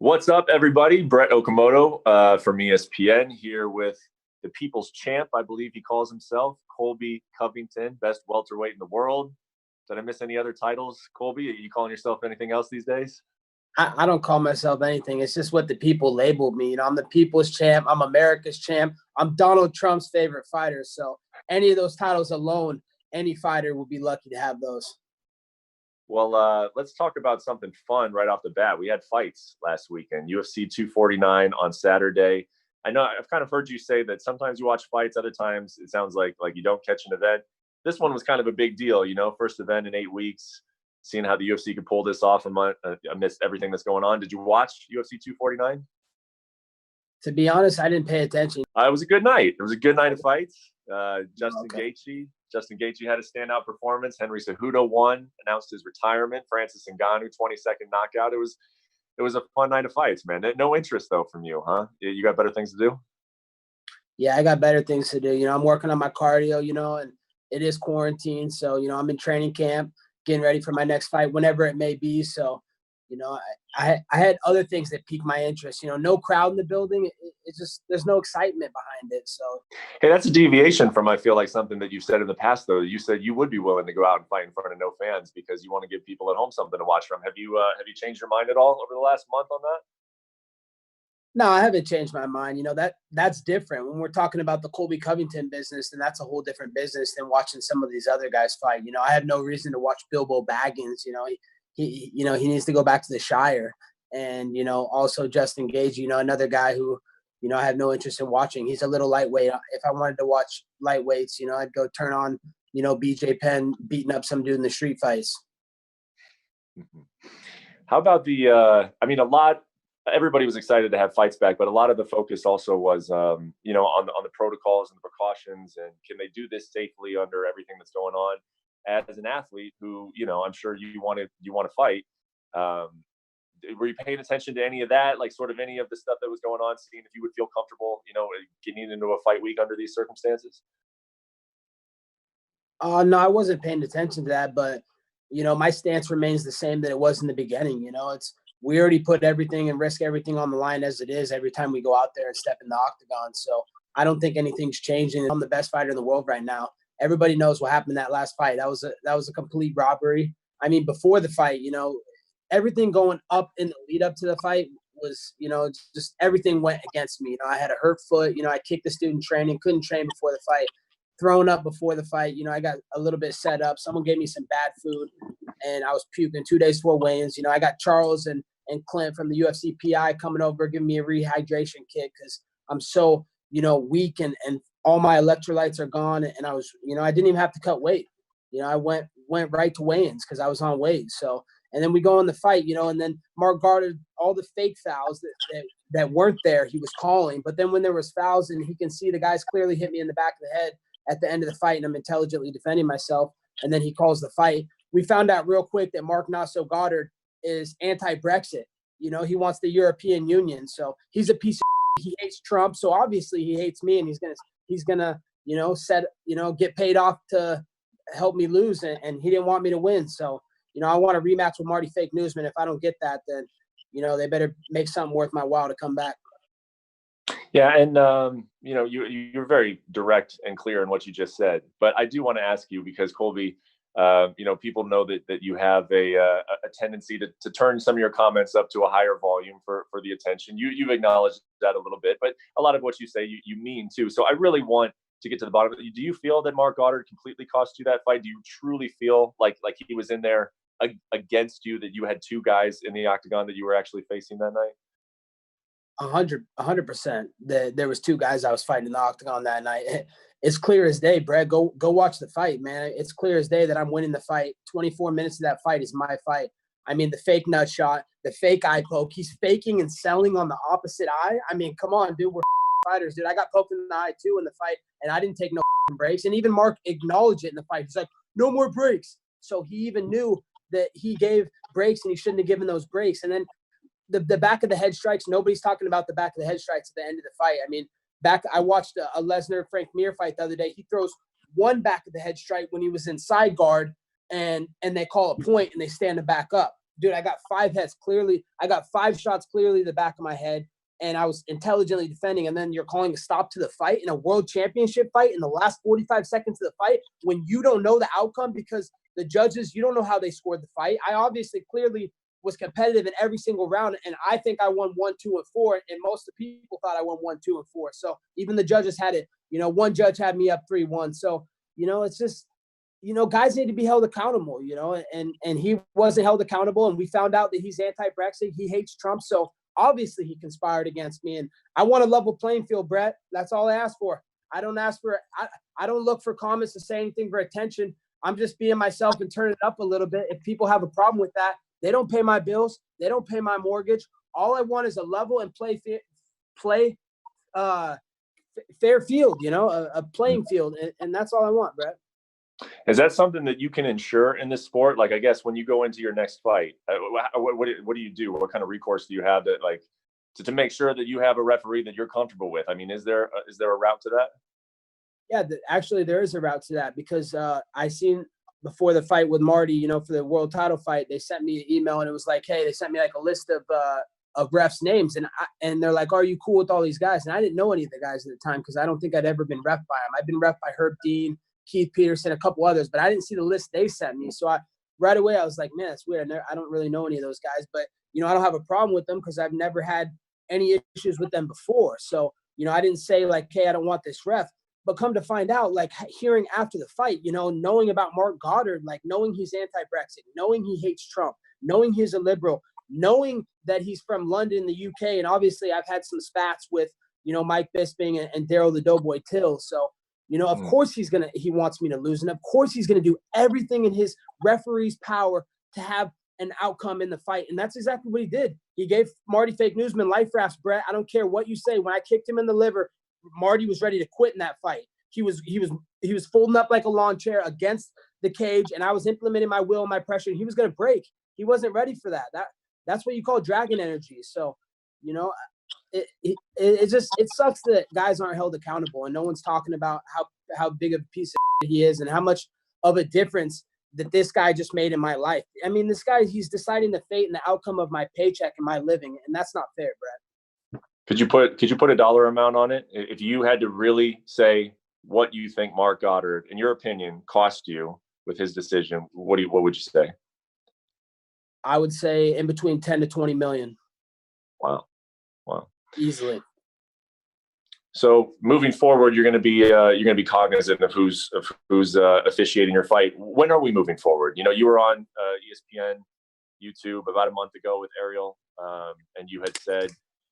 What's up, everybody? Brett Okamoto from ESPN here with the people's champ, I believe he calls himself, Colby Covington, best welterweight in the world. Did I miss any other titles, Colby? Are you calling yourself anything else these days? I don't call myself anything. It's just what the people labeled me. I'm the people's champ. I'm America's champ. I'm Donald Trump's favorite fighter. So any of those titles alone, any fighter will be lucky to have those. Well, let's talk about something fun right off the bat. We had fights last weekend, UFC 249 on Saturday. I know I've kind of heard you say that sometimes you watch fights, other times it sounds like you don't catch an event. This one was kind of a big deal, first event in 8 weeks, seeing how the UFC could pull this off amidst everything that's going on. Did you watch UFC 249? To be honest, I didn't pay attention. It was a good night. It was a good night of fights. Justin Gaethje had a standout performance. Henry Cejudo won, announced his retirement. Francis Ngannou, 22nd knockout. It was a fun night of fights, man. No interest though from you, huh? You got better things to do? Yeah, I got better things to do. I'm working on my cardio, and it is quarantine. So, I'm in training camp, getting ready for my next fight, whenever it may be. So, I had other things that piqued my interest. No crowd in the building. It's just there's no excitement behind it. So, hey, that's a deviation from I feel like something that you've said in the past. Though you said you would be willing to go out and fight in front of no fans because you want to give people at home something to watch from. Have you changed your mind at all over the last month on that? No, I haven't changed my mind. That's different. When we're talking about the Colby Covington business, then that's a whole different business than watching some of these other guys fight. I have no reason to watch Bilbo Baggins. He needs to go back to the Shire. And, also Justin Gaethje, another guy who, I have no interest in watching. He's a little lightweight. If I wanted to watch lightweights, I'd go turn on, BJ Penn beating up some dude in the street fights. How about everybody was excited to have fights back, but a lot of the focus also was, on the protocols and the precautions, and can they do this safely under everything that's going on? As an athlete who, I'm sure you want to fight, were you paying attention to any of that, like sort of any of the stuff that was going on, seeing if you would feel comfortable, getting into a fight week under these circumstances? No, I wasn't paying attention to that, but, my stance remains the same that it was in the beginning. We already put everything and risk everything on the line as it is every time we go out there and step in the octagon. So I don't think anything's changing. I'm the best fighter in the world right now. Everybody knows what happened in that last fight. That was a complete robbery. I mean, before the fight, everything going up in the lead up to the fight was, just everything went against me. I had a hurt foot. I kicked the student training, couldn't train before the fight, thrown up before the fight. I got a little bit set up. Someone gave me some bad food, and I was puking 2 days before weigh-ins. I got Charles and Clint from the UFC PI coming over, giving me a rehydration kit because I'm so, weak and all my electrolytes are gone. And I was, I didn't even have to cut weight. I went right to weigh-ins because I was on weight. So, and then we go in the fight, and then Marc Goddard, all the fake fouls that weren't there, he was calling. But then when there was fouls and he can see the guys clearly hit me in the back of the head at the end of the fight and I'm intelligently defending myself, and then he calls the fight. We found out real quick that Marc Nasso Goddard is anti-Brexit. He wants the European Union. So he's a piece of he hates Trump. So obviously he hates me, and he's gonna get paid off to help me lose, and he didn't want me to win. So, I want a rematch with Marty Fake Newsman. If I don't get that, then, they better make something worth my while to come back. Yeah, and you're very direct and clear in what you just said. But I do want to ask you, because Colby, people know that you have a tendency to turn some of your comments up to a higher volume for the attention. You've acknowledged that a little bit, but a lot of what you say you mean too. So I really want to get to the bottom of it. Do you feel that Marc Goddard completely cost you that fight? Do you truly feel like he was in there against you, that you had two guys in the octagon that you were actually facing that night? 100%. There was two guys I was fighting in the octagon that night. It's clear as day, Brad. Go watch the fight, man. It's clear as day that I'm winning the fight. 24 minutes of that fight is my fight. I mean, the fake nut shot, the fake eye poke. He's faking and selling on the opposite eye. I mean, come on, dude. We're fighters, dude. I got poked in the eye too in the fight, and I didn't take no breaks. And even Mark acknowledged it in the fight. He's like, no more breaks. So he even knew that he gave breaks and he shouldn't have given those breaks. And then the back of the head strikes, nobody's talking about the back of the head strikes at the end of the fight. I mean, I watched a Lesnar Frank Mir fight the other day. He throws one back of the head strike when he was in side guard, and they call a point and they stand him back up. dude, I got 5 hits clearly. I got 5 shots clearly to the back of my head, and I was intelligently defending. And then you're calling a stop to the fight in a world championship fight in the last 45 seconds of the fight when you don't know the outcome because the judges, you don't know how they scored the fight. I obviously clearly was competitive in every single round, and I think I won 1, 2, and 4, and most of the people thought I won 1, 2, and 4. So even the judges had it. One judge had me up 3-1. So, it's just, guys need to be held accountable, and he wasn't held accountable, and we found out that he's anti-Brexit. He hates Trump, so obviously he conspired against me, and I want a level playing field, Brett. That's all I ask for. I don't look for comments to say anything for attention. I'm just being myself and turning it up a little bit. If people have a problem with that, they don't pay my bills. They don't pay my mortgage. All I want is a level and fair field, a playing field. And that's all I want, Brett. Is that something that you can ensure in this sport? Like, I guess when you go into your next fight, what do you do? What kind of recourse do you have to make sure that you have a referee that you're comfortable with? I mean, is there a route to that? Yeah, actually there is a route to that because I seen before the fight with Marty, for the world title fight, they sent me an email and it was like, hey, they sent me like a list of refs' names and they're like, are you cool with all these guys? And I didn't know any of the guys at the time because I don't think I'd ever been ref by them. I've been ref by Herb Dean, Keith Peterson, a couple others, but I didn't see the list they sent me. So right away I was like, man, that's weird. I don't really know any of those guys, but I don't have a problem with them because I've never had any issues with them before. So I didn't say like, hey, I don't want this ref. But come to find out, like hearing after the fight, knowing about Marc Goddard, like knowing he's anti-Brexit, knowing he hates Trump, knowing he's a liberal, knowing that he's from London, the UK, and obviously I've had some spats with, Mike Bisping and Daryl the Doughboy Till. So, of course he wants me to lose, and of course he's gonna do everything in his referee's power to have an outcome in the fight, and that's exactly what he did. He gave Marty Fake Newsman life rafts, Brett. I don't care what you say. When I kicked him in the liver, Marty was ready to quit in that fight. He was folding up like a lawn chair against the cage, and I was implementing my will and my pressure, and he was going to break. He wasn't ready for that. That's what you call dragon energy. So, it sucks that guys aren't held accountable, and no one's talking about how big of a piece of he is and how much of a difference that this guy just made in my life. I mean, this guy, he's deciding the fate and the outcome of my paycheck and my living, and that's not fair, Brett. Could you put a dollar amount on it? If you had to really say what you think Marc Goddard, in your opinion, cost you with his decision, what would you say? I would say in between 10 to 20 million. Wow. Easily. So moving forward, you're going to be cognizant of who's officiating your fight. When are we moving forward? You were on ESPN, YouTube about a month ago with Ariel, and you had said,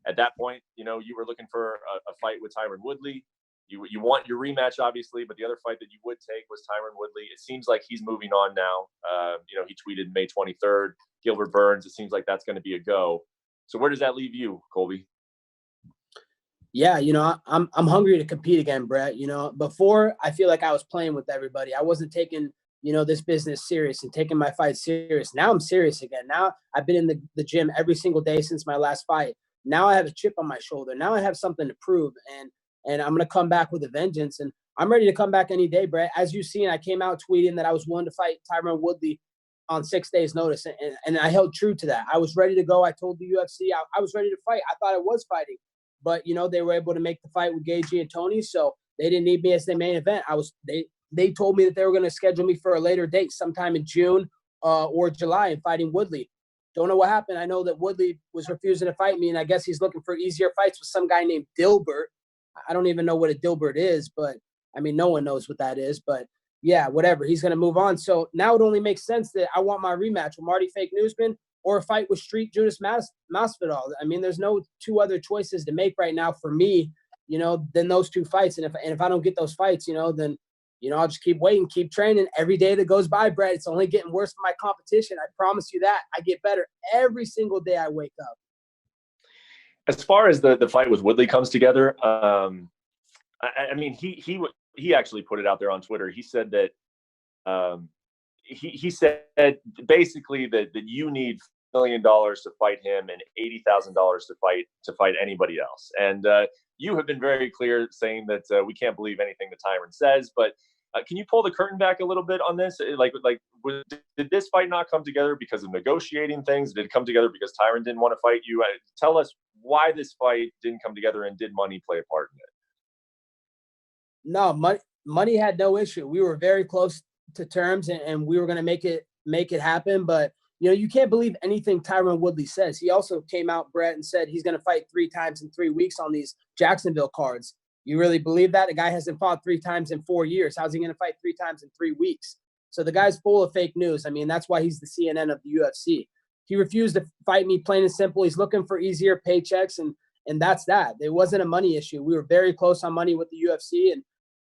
at that point, you were looking for a fight with Tyron Woodley. You want your rematch, obviously, but the other fight that you would take was Tyron Woodley. It seems like he's moving on now. He tweeted May 23rd, Gilbert Burns. It seems like that's going to be a go. So where does that leave you, Colby? Yeah, I'm hungry to compete again, Brett. Before I feel like I was playing with everybody. I wasn't taking, this business serious and taking my fight serious. Now I'm serious again. Now I've been in the gym every single day since my last fight. Now I have a chip on my shoulder. Now I have something to prove, and I'm going to come back with a vengeance. And I'm ready to come back any day, Brett. As you've seen, I came out tweeting that I was willing to fight Tyron Woodley on 6 days' notice, and I held true to that. I was ready to go. I told the UFC I was ready to fight. I thought I was fighting. But, they were able to make the fight with Gagey and Tony, so they didn't need me as their main event. They told me that they were going to schedule me for a later date, sometime in June or July, and fighting Woodley. Don't know what happened. I know that Woodley was refusing to fight me, and I guess he's looking for easier fights with some guy named Dilbert. I don't even know what a Dilbert is, but, I mean, no one knows what that is. But, yeah, whatever. He's going to move on. So now it only makes sense that I want my rematch with Marty Fake Newsman or a fight with Street Judas Masvidal. I mean, there's no two other choices to make right now for me, than those two fights. And if I don't get those fights, then I'll just keep waiting, keep training. Every day that goes by, Brett, it's only getting worse for my competition. I promise you that. I get better every single day I wake up. As far as the fight with Woodley comes together, I mean, he actually put it out there on Twitter. He said that he said basically that you need $1 million to fight him and $80,000 to fight anybody else. And you have been very clear saying that we can't believe anything that Tyron says, but Can you pull the curtain back a little bit on this? Did this fight not come together because of negotiating things? Did it come together because Tyron didn't want to fight you? Tell us why this fight didn't come together, and did money play a part in it? No, money had no issue. We were very close to terms, and we were going to make it happen. But you can't believe anything Tyron Woodley says. He also came out, Brett, and said he's going to fight 3 times in 3 weeks on these Jacksonville cards. You really believe that? The guy hasn't fought 3 times in 4 years. How's he going to fight 3 times in 3 weeks? So the guy's full of fake news. I mean, that's why he's the CNN of the UFC. He refused to fight me, plain and simple. He's looking for easier paychecks, and that's that. It wasn't a money issue. We were very close on money with the UFC, and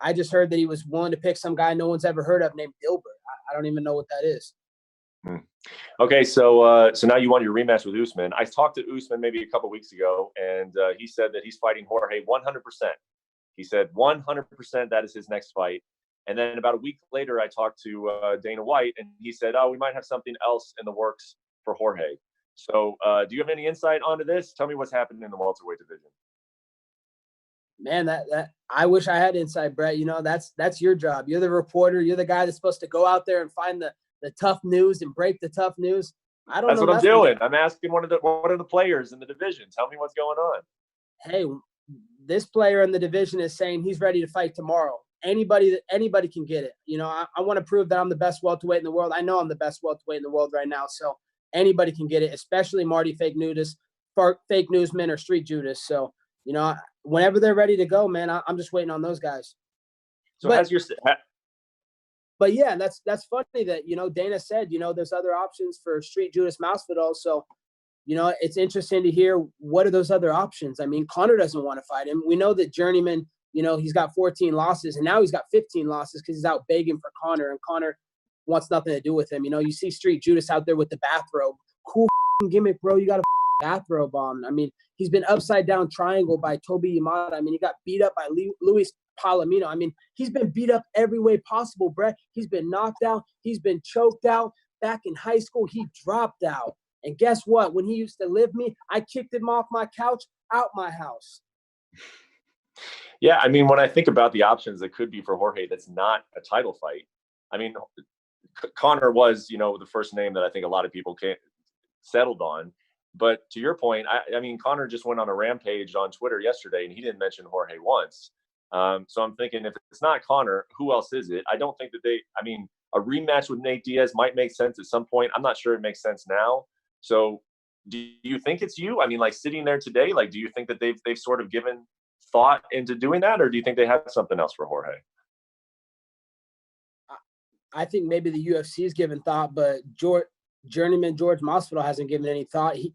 I just heard that he was willing to pick some guy no one's ever heard of named Dilbert. I don't even know what that is. Okay, so now you want your rematch with Usman. I talked to Usman maybe a couple weeks ago, and he said that he's fighting Jorge 100%. He said 100% that is his next fight. And then about a week later, I talked to Dana White, and he said, we might have something else in the works for Jorge. So do you have any insight onto this? Tell me what's happening in the welterweight division. Man, that I wish I had insight, Brett. That's your job. You're the reporter. You're the guy that's supposed to go out there and find the tough news and break the tough news. I don't know. That's what I'm doing. I'm asking one of the players in the division. Tell me what's going on. Hey, this player in the division is saying he's ready to fight tomorrow. Anybody can get it. I want to prove that I'm the best welterweight in the world. I know I'm the best welterweight in the world right now. So anybody can get it, especially Marty fake newsman or Street Judas. So, whenever they're ready to go, man, I'm just waiting on those guys. So But yeah, that's funny that, Dana said, there's other options for Street Judas Masvidal. So, it's interesting to hear what are those other options. I mean, Conor doesn't want to fight him. We know that Journeyman, he's got 14 losses, and now he's got 15 losses because he's out begging for Conor, and Conor wants nothing to do with him. You see Street Judas out there with the bathrobe. Cool gimmick, bro. You got a bathrobe on. I mean, he's been upside down triangle by Toby Yamada. I mean, he got beat up by Luis Palomino. I mean, he's been beat up every way possible, Brett. He's been knocked out. He's been choked out. Back in high school, he dropped out. And guess what? When he used to live me, I kicked him off my couch, out my house. Yeah, I mean, when I think about the options that could be for Jorge, that's not a title fight. I mean, Conor was, the first name that I think a lot of people settled on. But to your point, I mean, Conor just went on a rampage on Twitter yesterday, and he didn't mention Jorge once. So I'm thinking, if it's not Conor, who else is it? I don't think that a rematch with Nate Diaz might make sense at some point. I'm not sure it makes sense now. So do you think it's you? I mean, like, sitting there today, do you think that they've sort of given thought into doing that, or do you think they have something else for Jorge? I think maybe the UFC has given thought, but Journeyman George Masvidal hasn't given any thought. He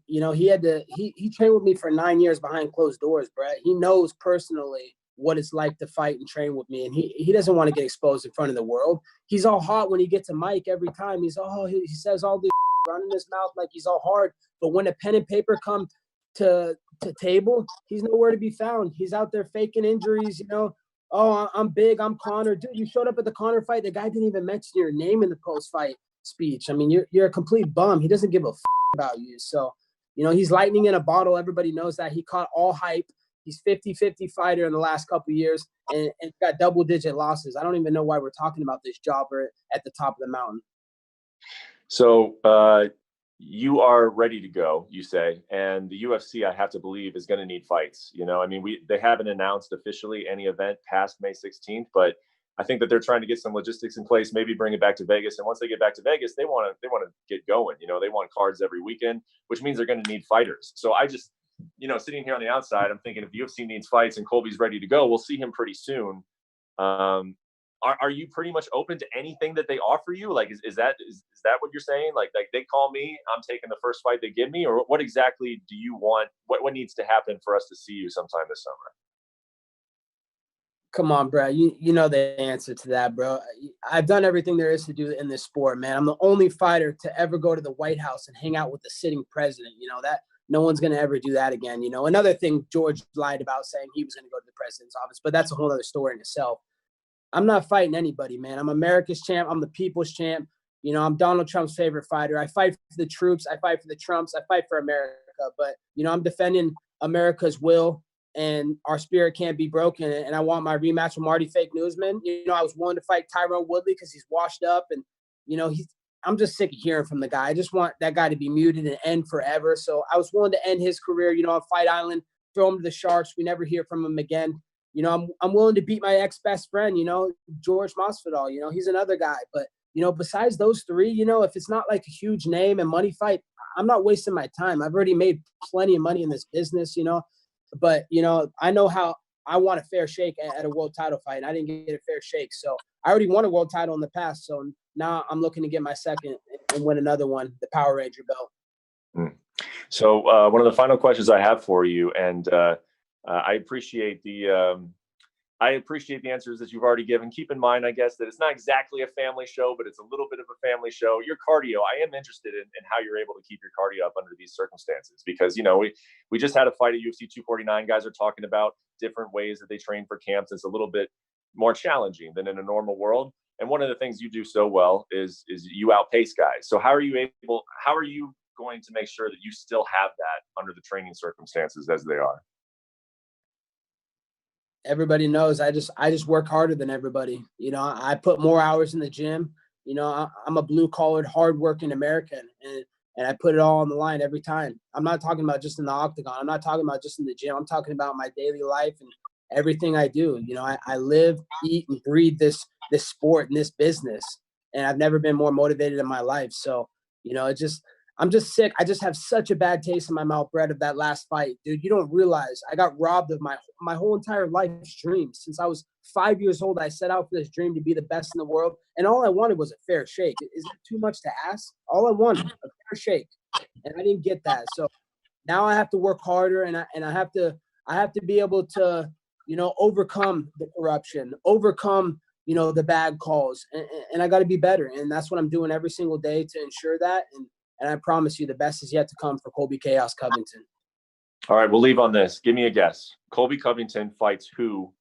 trained with me for 9 years behind closed doors, Brett. He knows personally what it's like to fight and train with me, and he doesn't want to get exposed in front of the world. He's all hot when he gets a mic every time. He says all the running his mouth like he's all hard, but when a pen and paper come to table, he's nowhere to be found. He's out there faking injuries. Oh, I'm big, I'm Conor. Dude, you showed up at the Conor fight. The guy didn't even mention your name in the post-fight speech. I mean, you're a complete bum. He doesn't give a about you. So, he's lightning in a bottle. Everybody knows that. He caught all hype. He's 50-50 fighter in the last couple of years and got double-digit losses. I don't even know why we're talking about this jobber at the top of the mountain. So you are ready to go, you say, and the UFC, I have to believe, is going to need fights. I mean, they haven't announced officially any event past May 16th, but I think that they're trying to get some logistics in place, maybe bring it back to Vegas. And once they get back to Vegas, they want to get going. They want cards every weekend, which means they're going to need fighters. So I just, sitting here on the outside, I'm thinking if the UFC needs fights and Colby's ready to go, we'll see him pretty soon. Are you pretty much open to anything that they offer you? Like, is that what you're saying? Like they call me, I'm taking the first fight they give me, or what exactly do you want? What needs to happen for us to see you sometime this summer? Come on, bro. You know the answer to that, bro. I've done everything there is to do in this sport, man. I'm the only fighter to ever go to the White House and hang out with the sitting president. That no one's going to ever do that again. Another thing George lied about, saying he was going to go to the president's office, but that's a whole other story in itself. I'm not fighting anybody, man. I'm America's champ. I'm the people's champ. I'm Donald Trump's favorite fighter. I fight for the troops. I fight for the Trumps. I fight for America. But, I'm defending America's will and our spirit can't be broken. And I want my rematch with Marty Fake Newsman. You know, I was willing to fight Tyron Woodley because he's washed up, and you know, I'm just sick of hearing from the guy. I just want that guy to be muted and end forever. So I was willing to end his career, you know, on Fight Island, throw him to the Sharks. We never hear from him again. You know, I'm willing to beat my ex-best friend, you know, Jorge Masvidal. You know, he's another guy. But, you know, besides those three, you know, if it's not like a huge name and money fight, I'm not wasting my time. I've already made plenty of money in this business, you know. But, you know, I know how I want a fair shake at a world title fight. And I didn't get a fair shake. So I already won a world title in the past. So now I'm looking to get my second and win another one, the Power Ranger belt. So one of the final questions I have for you, and I appreciate the answers that you've already given. Keep in mind, I guess, that it's not exactly a family show, but it's a little bit of a family show. Your cardio, I am interested in how you're able to keep your cardio up under these circumstances, because, you know, we just had a fight at UFC 249. Guys are talking about different ways that they train for camps. It's a little bit more challenging than in a normal world. And one of the things you do so well is you outpace guys. So how are you going to make sure that you still have that under the training circumstances as they are? Everybody knows I just work harder than everybody. You know, I put more hours in the gym. You know, I'm a blue-collared, hard-working American, and I put it all on the line every time. I'm not talking about just in the octagon. I'm not talking about just in the gym. I'm talking about my daily life and everything I do. You know, I live, eat, and breathe this sport and this business, and I've never been more motivated in my life. So, you know, I'm just sick. I just have such a bad taste in my mouth, Brett, of that last fight. Dude, you don't realize I got robbed of my whole entire life's dream. Since I was 5 years old, I set out for this dream to be the best in the world, and all I wanted was a fair shake. Is that too much to ask? All I wanted, a fair shake, and I didn't get that. So now I have to work harder, and I have to be able to, you know, overcome the corruption, overcome, you know, the bad calls, and I got to be better, and that's what I'm doing every single day to ensure that. And I promise you, the best is yet to come for Colby Chaos Covington. All right, we'll leave on this. Give me a guess. Colby Covington fights who,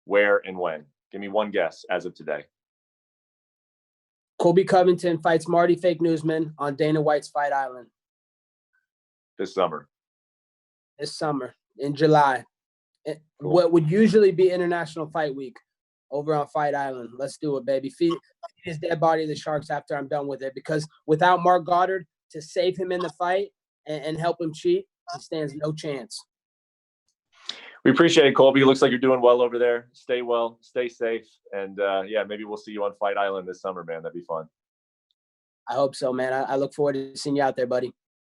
where, and when? Give me one guess as of today. Colby Covington fights Marty Fake Newsman on Dana White's Fight Island. This summer. This summer, in July. Cool. What would usually be International Fight Week over on Fight Island. Let's do it, baby. Feed his dead body to the Sharks after I'm done with it, because without Marc Goddard to save him in the fight and help him cheat, he stands no chance. We appreciate it, Colby. It looks like you're doing well over there. Stay well, stay safe, and yeah, maybe we'll see you on Fight Island this summer, man. That'd be fun. I hope so, man. I look forward to seeing you out there, buddy.